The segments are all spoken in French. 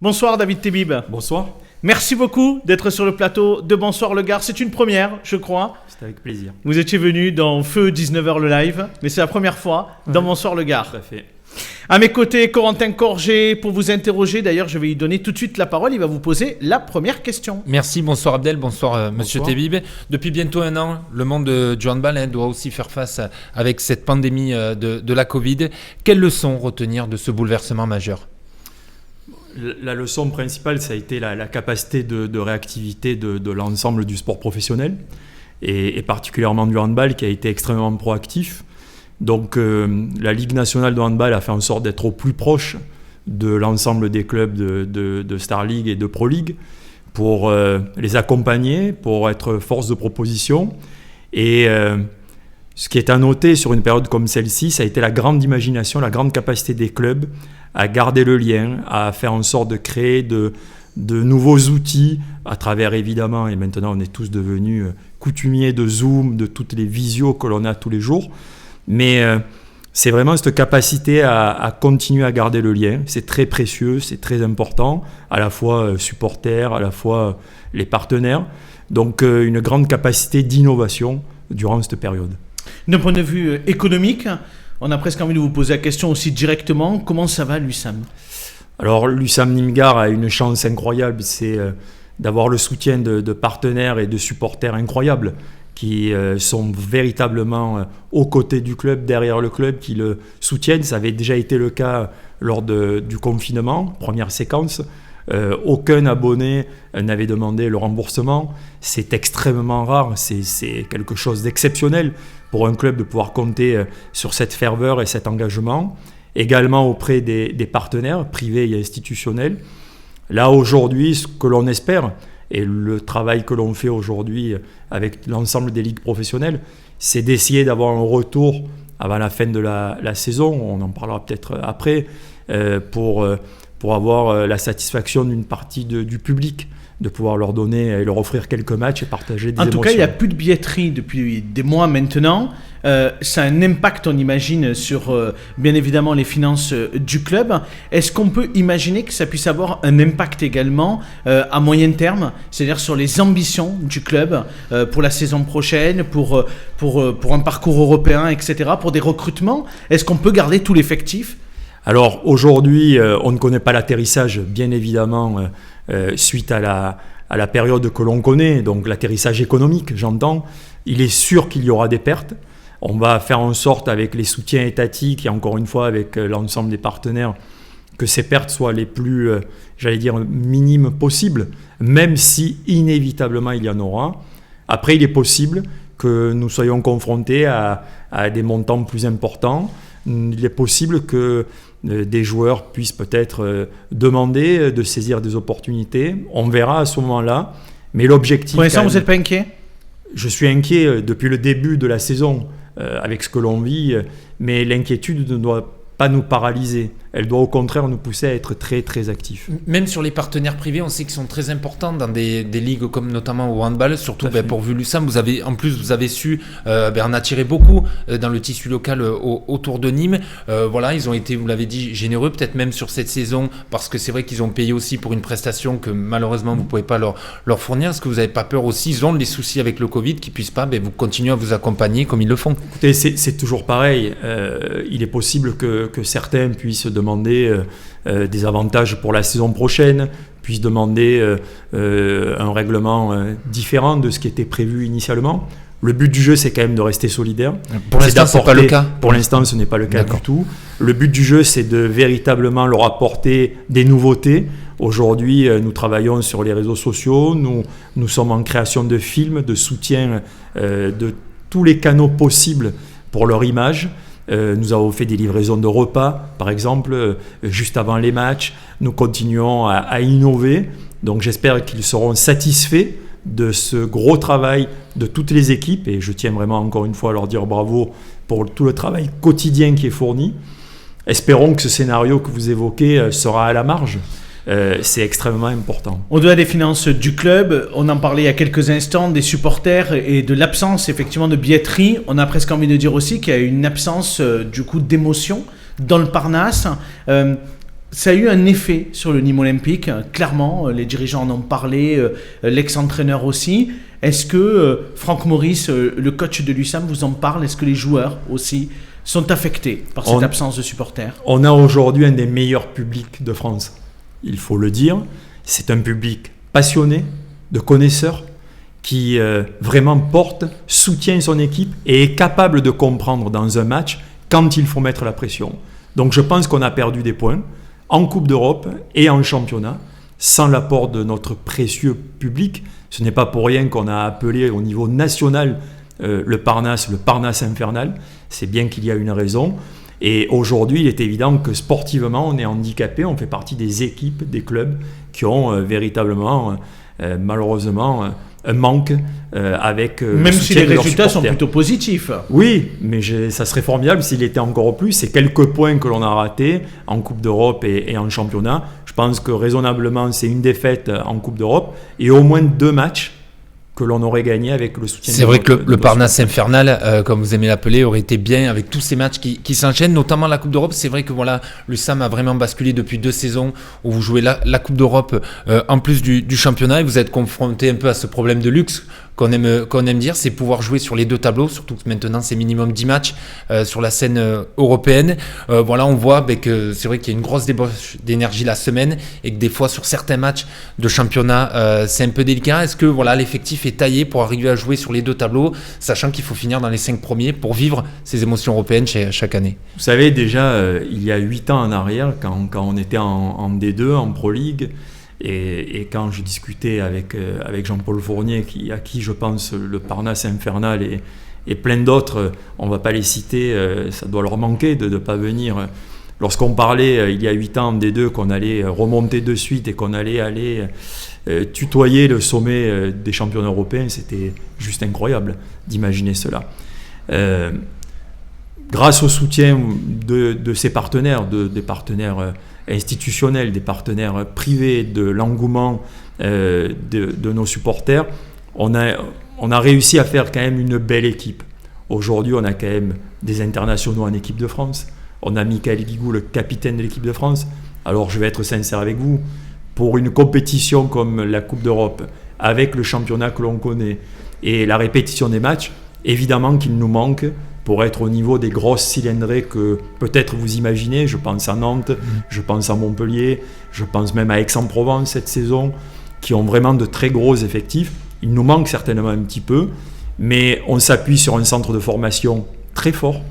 Bonsoir David Tebib. Bonsoir. Merci beaucoup d'être sur le plateau de Bonsoir le Gard. C'est une première, je crois. C'est avec plaisir. Vous étiez venu dans Feu 19h le live, mais c'est la première fois dans Bonsoir le Gard. Tout à fait. À mes côtés, Corentin Corgé pour vous interroger. D'ailleurs, je vais lui donner tout de suite la parole. Il va vous poser la première question. Merci, bonsoir Abdel, bonsoir Monsieur Tebib. Depuis bientôt un an, le monde du handball doit aussi faire face avec cette pandémie de la Covid. Quelles leçons retenir de ce bouleversement majeur ? La leçon principale, ça a été la capacité de réactivité de l'ensemble du sport professionnel et particulièrement du handball qui a été extrêmement proactif. Donc la Ligue nationale de handball a fait en sorte d'être au plus proche de l'ensemble des clubs de Star League et de Pro League pour les accompagner, pour être force de proposition. Et ce qui est à noter sur une période comme celle-ci, ça a été la grande imagination, la grande capacité des clubs à garder le lien, à faire en sorte de créer de nouveaux outils à travers évidemment, et maintenant on est tous devenus coutumiers de Zoom, de toutes les visios que l'on a tous les jours. Mais c'est vraiment cette capacité à continuer à garder le lien. C'est très précieux, c'est très important, à la fois supporters, à la fois les partenaires. Donc une grande capacité d'innovation durant cette période. D'un point de vue économique, on a presque envie de vous poser la question aussi directement. Comment ça va l'USAM ? Alors l'USAM Nîmes-Gard a une chance incroyable, c'est d'avoir le soutien de partenaires et de supporters incroyables qui sont véritablement aux côtés du club, derrière le club, qui le soutiennent. Ça avait déjà été le cas lors du confinement, première séquence. Aucun abonné n'avait demandé le remboursement. C'est extrêmement rare, c'est quelque chose d'exceptionnel pour un club de pouvoir compter sur cette ferveur et cet engagement. Également auprès des partenaires privés et institutionnels. Là aujourd'hui, ce que l'on espère, et le travail que l'on fait aujourd'hui avec l'ensemble des ligues professionnelles, c'est d'essayer d'avoir un retour avant la fin de la saison, on en parlera peut-être après, pour avoir la satisfaction d'une partie du public, de pouvoir leur donner et leur offrir quelques matchs et partager des émotions. En tout cas, il n'y a plus de billetterie depuis des mois maintenant. Ça a un impact, on imagine, sur bien évidemment les finances du club. Est-ce qu'on peut imaginer que ça puisse avoir un impact également à moyen terme, c'est-à-dire sur les ambitions du club pour la saison prochaine, pour un parcours européen, etc., pour des recrutements ? Est-ce qu'on peut garder tout l'effectif ? Alors aujourd'hui, on ne connaît pas l'atterrissage, bien évidemment, suite à la période que l'on connaît, donc l'atterrissage économique, j'entends. Il est sûr qu'il y aura des pertes. On va faire en sorte, avec les soutiens étatiques et encore une fois avec l'ensemble des partenaires, que ces pertes soient les plus, minimes possibles, même si inévitablement il y en aura. Après, il est possible que nous soyons confrontés à des montants plus importants. Il est possible que des joueurs puissent peut-être demander de saisir des opportunités. On verra à ce moment-là. Mais l'objectif... Pour l'instant, vous n'êtes pas inquiet ? Je suis inquiet depuis le début de la saison avec ce que l'on vit. Mais l'inquiétude ne doit pas nous paralyser. Elle doit au contraire nous pousser à être très très actifs. Même sur les partenaires privés, on sait qu'ils sont très importants dans des ligues comme notamment au handball, surtout pour l'USAM, vous avez su en attirer beaucoup dans le tissu local autour de Nîmes. Ils ont été, vous l'avez dit, généreux, peut-être même sur cette saison, parce que c'est vrai qu'ils ont payé aussi pour une prestation que malheureusement vous ne pouvez pas leur fournir. Est-ce que vous n'avez pas peur aussi, ils ont des soucis avec le Covid, qu'ils ne puissent pas vous continuer à vous accompagner comme ils le font ? Écoutez, c'est toujours pareil. Il est possible que certains puissent demander des avantages pour la saison prochaine, puissent demander un règlement différent de ce qui était prévu initialement. Le but du jeu, c'est quand même de rester solidaire. Pour l'instant, ce n'est pas le cas. Pour l'instant, ce n'est pas le cas du tout. Le but du jeu, c'est de véritablement leur apporter des nouveautés. Aujourd'hui, nous travaillons sur les réseaux sociaux. Nous sommes en création de films, de soutien de tous les canaux possibles pour leur image. Nous avons fait des livraisons de repas, par exemple, juste avant les matchs. Nous continuons à innover. Donc j'espère qu'ils seront satisfaits de ce gros travail de toutes les équipes. Et je tiens vraiment encore une fois à leur dire bravo pour tout le travail quotidien qui est fourni. Espérons que ce scénario que vous évoquez sera à la marge. C'est extrêmement important. Au-delà des finances du club, on en parlait il y a quelques instants, des supporters et de l'absence effectivement de billetterie. On a presque envie de dire aussi qu'il y a une absence du coup d'émotion dans le Parnasse. Ça a eu un effet sur le Nîmes Olympique, clairement, les dirigeants en ont parlé, l'ex-entraîneur aussi. Est-ce que Franck Maurice, le coach de l'USAM, vous en parle? Est-ce que les joueurs aussi sont affectés par cette absence de supporters? On a aujourd'hui un des meilleurs publics de France, il faut le dire. C'est un public passionné, de connaisseurs, qui vraiment porte, soutient son équipe et est capable de comprendre dans un match quand il faut mettre la pression. Donc je pense qu'on a perdu des points en Coupe d'Europe et en championnat, sans l'apport de notre précieux public. Ce n'est pas pour rien qu'on a appelé au niveau national le Parnasse infernal. C'est bien qu'il y a une raison. Et aujourd'hui, il est évident que sportivement, on est handicapé. On fait partie des équipes, des clubs qui ont véritablement, malheureusement, un manque avec même si les résultats sont plutôt positifs. Oui, mais ça serait formidable s'il était encore plus. C'est quelques points que l'on a ratés en Coupe d'Europe et en championnat. Je pense que raisonnablement, c'est une défaite en Coupe d'Europe et au moins 2 matchs que l'on aurait gagné avec le soutien. C'est vrai que le Parnasse infernal, comme vous aimez l'appeler, aurait été bien avec tous ces matchs qui s'enchaînent, notamment la Coupe d'Europe. C'est vrai que voilà, l'USAM a vraiment basculé depuis 2 saisons où vous jouez la Coupe d'Europe en plus du championnat et vous êtes confronté un peu à ce problème de luxe qu'on aime dire, c'est pouvoir jouer sur les 2 tableaux, surtout que maintenant c'est minimum 10 matchs sur la scène européenne. Voilà, on voit que c'est vrai qu'il y a une grosse débauche d'énergie la semaine et que des fois sur certains matchs de championnat c'est un peu délicat. Est-ce que voilà, l'effectif est taillé pour arriver à jouer sur les 2 tableaux, sachant qu'il faut finir dans les 5 premiers pour vivre ces émotions européennes chaque année? Vous savez, déjà, il y a 8 ans en arrière, quand on était en D2, en Pro League, et quand je discutais avec Jean-Paul Fournier, à qui je pense le Parnasse infernal et plein d'autres, on ne va pas les citer, ça doit leur manquer de ne pas venir. Lorsqu'on parlait il y a 8 ans en D2 qu'on allait remonter de suite et qu'on allait tutoyer le sommet des championnats européens, c'était juste incroyable d'imaginer cela. Grâce au soutien de ces partenaires, des partenaires institutionnels, des partenaires privés, de l'engouement de nos supporters, on a réussi à faire quand même une belle équipe. Aujourd'hui, on a quand même des internationaux en équipe de France. On a Michael Guigou, le capitaine de l'équipe de France. Alors, je vais être sincère avec vous, pour une compétition comme la Coupe d'Europe, avec le championnat que l'on connaît et la répétition des matchs, évidemment qu'il nous manque pour être au niveau des grosses cylindrées que peut-être vous imaginez. Je pense à Nantes, je pense à Montpellier, je pense même à Aix-en-Provence cette saison, qui ont vraiment de très gros effectifs. Il nous manque certainement un petit peu, mais on s'appuie sur un centre de formation très fort,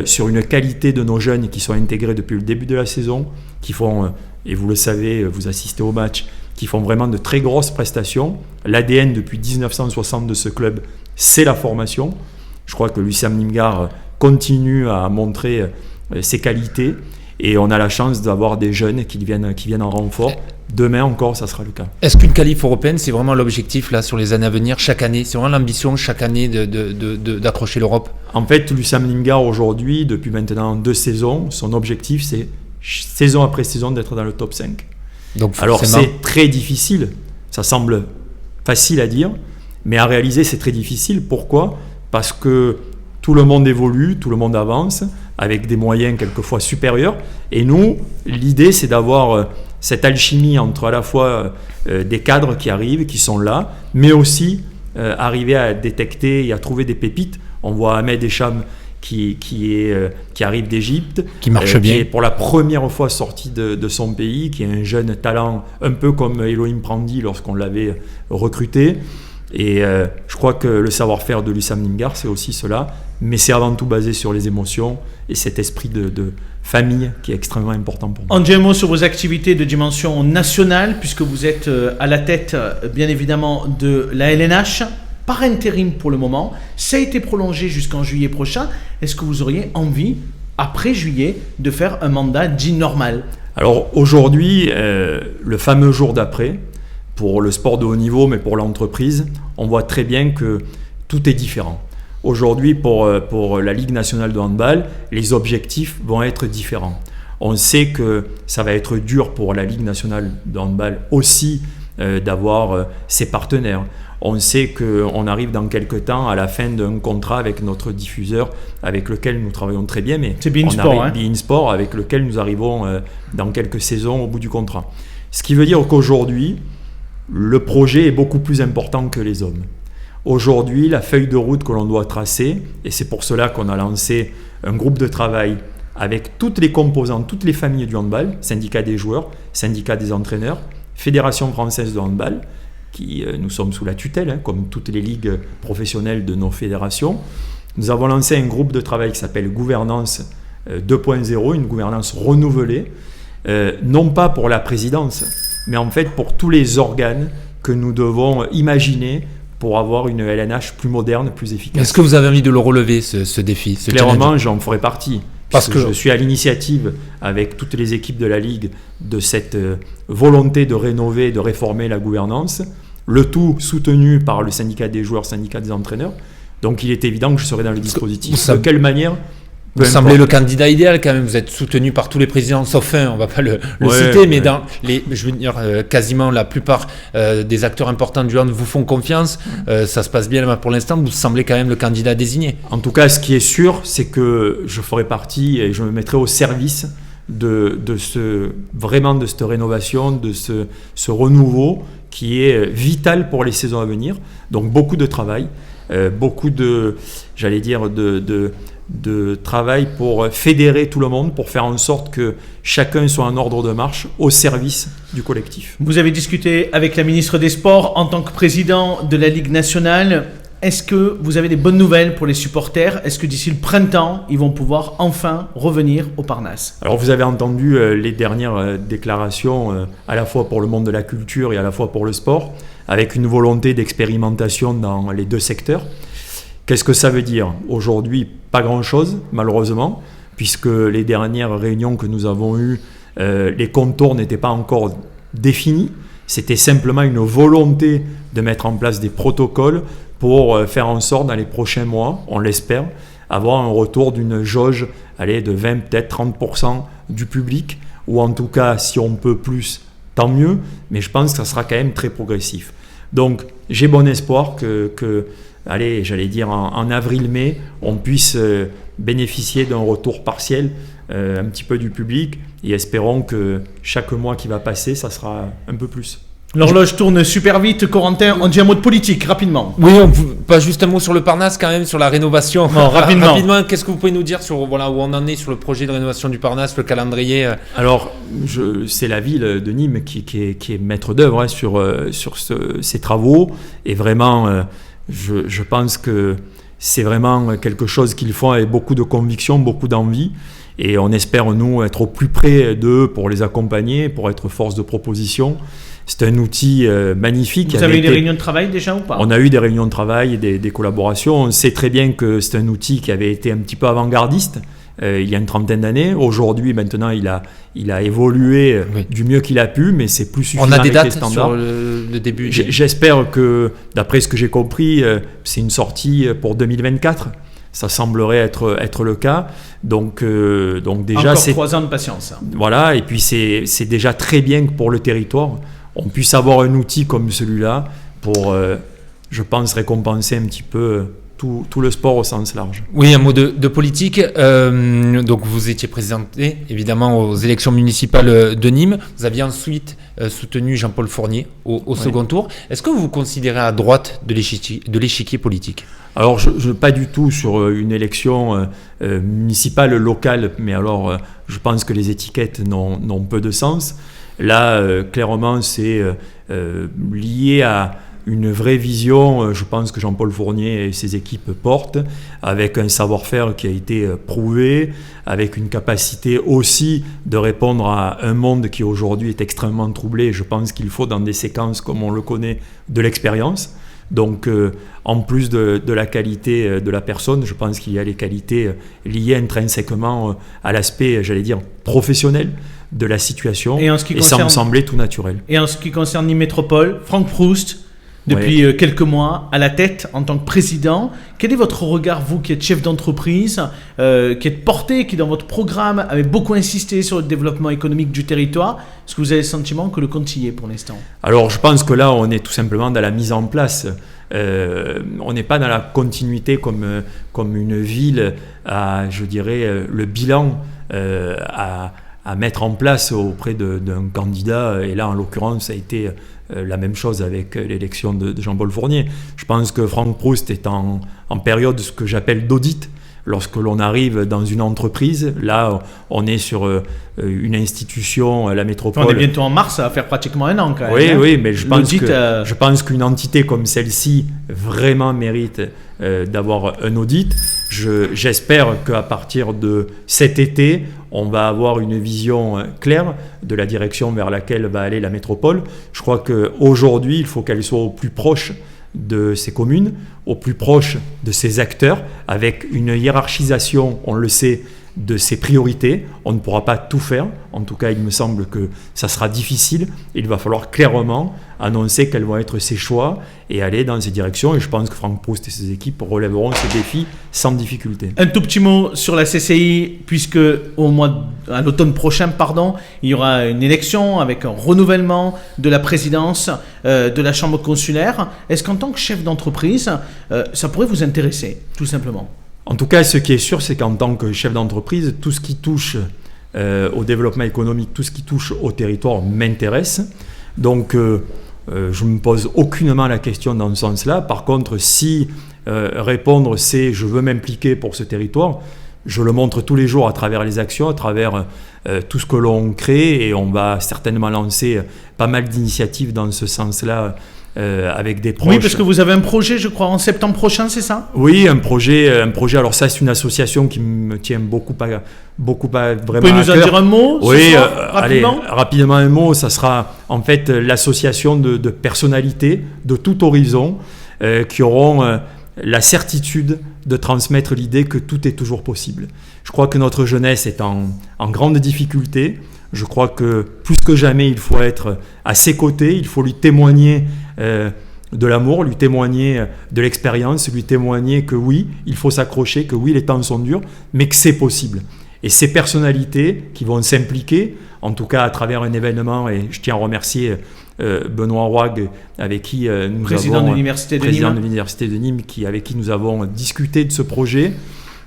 sur une qualité de nos jeunes qui sont intégrés depuis le début de la saison, qui font, et vous le savez, vous assistez au match, qui font vraiment de très grosses prestations. L'ADN depuis 1960 de ce club, c'est la formation. Je crois que l'USAM Nîmes-Gard continue à montrer ses qualités et on a la chance d'avoir des jeunes qui viennent en renfort. Demain encore, ça sera le cas. Est-ce qu'une qualif européenne, c'est vraiment l'objectif là sur les années à venir, chaque année? C'est vraiment l'ambition chaque année d'accrocher l'Europe? En fait, l'USAM Nîmes-Gard aujourd'hui, depuis maintenant 2 saisons, son objectif c'est saison après saison d'être dans le top 5. Donc, alors c'est très difficile, ça semble facile à dire, mais à réaliser c'est très difficile. Pourquoi ? Parce que tout le monde évolue, tout le monde avance, avec des moyens quelquefois supérieurs. Et nous, l'idée, c'est d'avoir cette alchimie entre à la fois des cadres qui arrivent, qui sont là, mais aussi arriver à détecter et à trouver des pépites. On voit Ahmed Echam qui arrive d'Égypte, qui marche bien, qui est pour la première fois sorti de son pays, qui est un jeune talent, un peu comme Elohim Prandi lorsqu'on l'avait recruté. Et je crois que le savoir-faire de l'USAM Nîmes-Gard, c'est aussi cela, mais c'est avant tout basé sur les émotions et cet esprit de famille qui est extrêmement important pour moi. En un mot sur vos activités de dimension nationale, puisque vous êtes à la tête, bien évidemment, de la LNH, par intérim pour le moment. Ça a été prolongé jusqu'en juillet prochain. Est-ce que vous auriez envie, après juillet, de faire un mandat dit normal? Alors aujourd'hui, le fameux jour d'après, pour le sport de haut niveau, mais pour l'entreprise, on voit très bien que tout est différent. Aujourd'hui, pour la Ligue nationale de handball, les objectifs vont être différents. On sait que ça va être dur pour la Ligue nationale de handball aussi d'avoir ses partenaires. On sait qu'on arrive dans quelques temps à la fin d'un contrat avec notre diffuseur avec lequel nous travaillons très bien, mais c'est beIN Sport, beIN Sport avec lequel nous arrivons dans quelques saisons au bout du contrat. Ce qui veut dire qu'aujourd'hui, le projet est beaucoup plus important que les hommes. Aujourd'hui, la feuille de route que l'on doit tracer, et c'est pour cela qu'on a lancé un groupe de travail avec toutes les composantes, toutes les familles du handball, syndicat des joueurs, syndicat des entraîneurs, Fédération française de handball, qui nous sommes sous la tutelle, comme toutes les ligues professionnelles de nos fédérations. Nous avons lancé un groupe de travail qui s'appelle Gouvernance 2.0, une gouvernance renouvelée, non pas pour la présidence, mais en fait pour tous les organes que nous devons imaginer pour avoir une LNH plus moderne, plus efficace. Est-ce que vous avez envie de le relever, ce défi, ce Clairement, challenge? j'en ferai partie. Parce que je suis à l'initiative, avec toutes les équipes de la Ligue, de cette volonté de rénover, de réformer la gouvernance, le tout soutenu par le syndicat des joueurs, syndicat des entraîneurs. Donc il est évident que je serai dans le dispositif. De quelle manière? Vous semblez le candidat idéal quand même, vous êtes soutenu par tous les présidents, sauf un, on ne va pas le citer, mais dans je veux dire, quasiment la plupart des acteurs importants du hand vous font confiance, ça se passe bien pour l'instant, vous semblez quand même le candidat désigné. En tout cas, ce qui est sûr, c'est que je ferai partie et je me mettrai au service de cette rénovation, de ce renouveau qui est vital pour les saisons à venir. Donc beaucoup de travail, beaucoup de travail pour fédérer tout le monde, pour faire en sorte que chacun soit en ordre de marche au service du collectif. Vous avez discuté avec la ministre des Sports en tant que président de la Ligue nationale. Est-ce que vous avez des bonnes nouvelles pour les supporters? Est-ce que d'ici le printemps, ils vont pouvoir enfin revenir au Parnasse? Alors vous avez entendu les dernières déclarations à la fois pour le monde de la culture et à la fois pour le sport, avec une volonté d'expérimentation dans les deux secteurs. Qu'est-ce que ça veut dire? Aujourd'hui, pas grand-chose, malheureusement, puisque les dernières réunions que nous avons eues, les contours n'étaient pas encore définis. C'était simplement une volonté de mettre en place des protocoles pour faire en sorte, dans les prochains mois, on l'espère, avoir un retour d'une jauge de 20, peut-être 30% du public, ou en tout cas, si on peut plus, tant mieux, mais je pense que ça sera quand même très progressif. Donc, j'ai bon espoir que en avril-mai, on puisse bénéficier d'un retour partiel un petit peu du public, et espérons que chaque mois qui va passer, ça sera un peu plus. L'horloge tourne super vite, Corentin, on dit un mot de politique, rapidement. Oui, pas juste un mot sur le Parnasse quand même, sur la rénovation. Non, rapidement. Rapidement, qu'est-ce que vous pouvez nous dire sur où on en est sur le projet de rénovation du Parnasse, le calendrier? Alors, c'est la ville de Nîmes qui est maître d'œuvre sur ces travaux, et vraiment, je pense que c'est vraiment quelque chose qu'ils font avec beaucoup de conviction, beaucoup d'envie. Et on espère, nous, être au plus près d'eux pour les accompagner, pour être force de proposition. C'est un outil magnifique. Vous avez eu des réunions de travail déjà ou pas? On a eu des réunions de travail et des collaborations. On sait très bien que c'est un outil qui avait été un petit peu avant-gardiste il y a une trentaine d'années. Aujourd'hui, maintenant, il a évolué du mieux qu'il a pu, mais c'est plus suffisant. On a des dates les standards. sur le début. J'espère que, d'après ce que j'ai compris, c'est une sortie pour 2024. Ça semblerait être le cas. Donc déjà, encore 3 ans de patience. Voilà, et puis c'est déjà très bien que pour le territoire, on puisse avoir un outil comme celui-là pour, je pense, récompenser un petit peu tout le sport au sens large. Oui, un mot de politique. Donc vous étiez présenté évidemment aux élections municipales de Nîmes. Vous aviez ensuite soutenu Jean-Paul Fournier au second tour. Est-ce que vous vous considérez à droite de l'échiquier politique? Alors, pas du tout sur une élection municipale, locale, mais alors je pense que les étiquettes n'ont peu de sens. Là, clairement, c'est lié à une vraie vision, je pense que Jean-Paul Fournier et ses équipes portent, avec un savoir-faire qui a été prouvé, avec une capacité aussi de répondre à un monde qui aujourd'hui est extrêmement troublé. Je pense qu'il faut, dans des séquences comme on le connaît, de l'expérience. Donc, en plus de la qualité de la personne, je pense qu'il y a les qualités liées intrinsèquement à l'aspect, professionnel de la situation. Et ça me semblait tout naturel. Et en ce qui concerne Nîmes Métropole, Franck Proust, depuis quelques mois à la tête en tant que président. Quel est votre regard, vous qui êtes chef d'entreprise, qui êtes porté, qui dans votre programme avez beaucoup insisté sur le développement économique du territoire? Est-ce que vous avez le sentiment que le compte y est pour l'instant? Alors je pense que là on est tout simplement dans la mise en place. On n'est pas dans la continuité comme une ville à, je dirais, le bilan à mettre en place auprès d'un candidat. Et là, en l'occurrence, ça a été la même chose avec l'élection de Jean-Paul Fournier. Je pense que Franck Proust est en période ce que j'appelle d'audit. Lorsque l'on arrive dans une entreprise, là, on est sur une institution, la métropole. On est bientôt en mars, ça va faire pratiquement un an quand même. Oui, oui, mais je pense qu'une entité comme celle-ci vraiment mérite d'avoir un audit. J'espère qu'à partir de cet été, on va avoir une vision claire de la direction vers laquelle va aller la métropole. Je crois qu'aujourd'hui, il faut qu'elle soit au plus proche de ces communes, au plus proche de ces acteurs, avec une hiérarchisation, on le sait, de ses priorités. On ne pourra pas tout faire. En tout cas, il me semble que ça sera difficile. Il va falloir clairement annoncer quels vont être ses choix et aller dans ces directions. Et je pense que Franck Proust et ses équipes relèveront ce défi sans difficulté. Un tout petit mot sur la CCI, puisque à l'automne prochain, il y aura une élection avec un renouvellement de la présidence de la Chambre consulaire. Est-ce qu'en tant que chef d'entreprise, ça pourrait vous intéresser, tout simplement ? En tout cas, ce qui est sûr, c'est qu'en tant que chef d'entreprise, tout ce qui touche au développement économique, tout ce qui touche au territoire m'intéresse. Donc, je ne me pose aucunement la question dans ce sens-là. Par contre, si répondre c'est « je veux m'impliquer pour ce territoire », je le montre tous les jours à travers les actions, à travers tout ce que l'on crée, et on va certainement lancer pas mal d'initiatives dans ce sens-là avec des proches. Oui, parce que vous avez un projet, je crois, en septembre prochain, c'est ça ? Oui, un projet. Alors ça, c'est une association qui me tient beaucoup vraiment vous à cœur. Vous pouvez nous en dire un mot Oui, ce soir, rapidement ? Allez, rapidement un mot. Ça sera en fait l'association de personnalités de tout horizon qui auront la certitude de transmettre l'idée que tout est toujours possible. Je crois que notre jeunesse est en grande difficulté. Je crois que plus que jamais, il faut être à ses côtés, il faut lui témoigner de l'amour, lui témoigner de l'expérience, lui témoigner que oui, il faut s'accrocher, que oui, les temps sont durs, mais que c'est possible. Et ces personnalités qui vont s'impliquer, en tout cas à travers un événement, et je tiens à remercier Benoît Roig, avec qui président de l'Université de Nîmes, avec qui nous avons discuté de ce projet.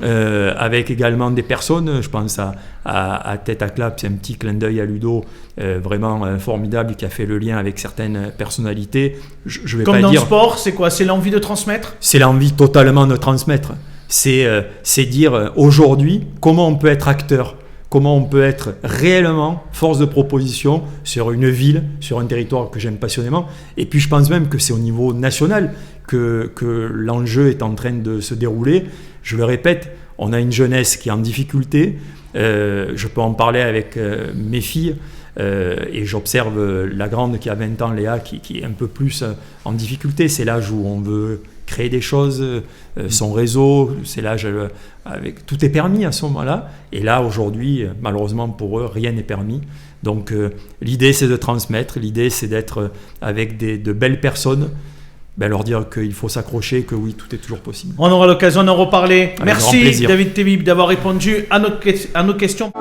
Avec également des personnes, je pense à Tête à Clap, c'est un petit clin d'œil à Ludo, vraiment formidable, qui a fait le lien avec certaines personnalités. Je vais Comme pas dans dire, le sport, c'est quoi ? C'est l'envie de transmettre ? C'est l'envie totalement de transmettre. C'est dire aujourd'hui comment on peut être acteur, comment on peut être réellement force de proposition sur une ville, sur un territoire que j'aime passionnément. Et puis je pense même que c'est au niveau national que l'enjeu est en train de se dérouler. Je le répète, on a une jeunesse qui est en difficulté. Je peux en parler avec mes filles et j'observe la grande qui a 20 ans, Léa, qui est un peu plus en difficulté. C'est l'âge où on veut créer des choses, son réseau, c'est l'âge avec tout est permis à ce moment-là. Et là, aujourd'hui, malheureusement pour eux, rien n'est permis. Donc l'idée, c'est de transmettre, l'idée, c'est d'être avec de belles personnes, leur dire qu'il faut s'accrocher, que oui, tout est toujours possible. On aura l'occasion d'en reparler. Avec Merci grand plaisir. David Tebib d'avoir répondu à nos questions.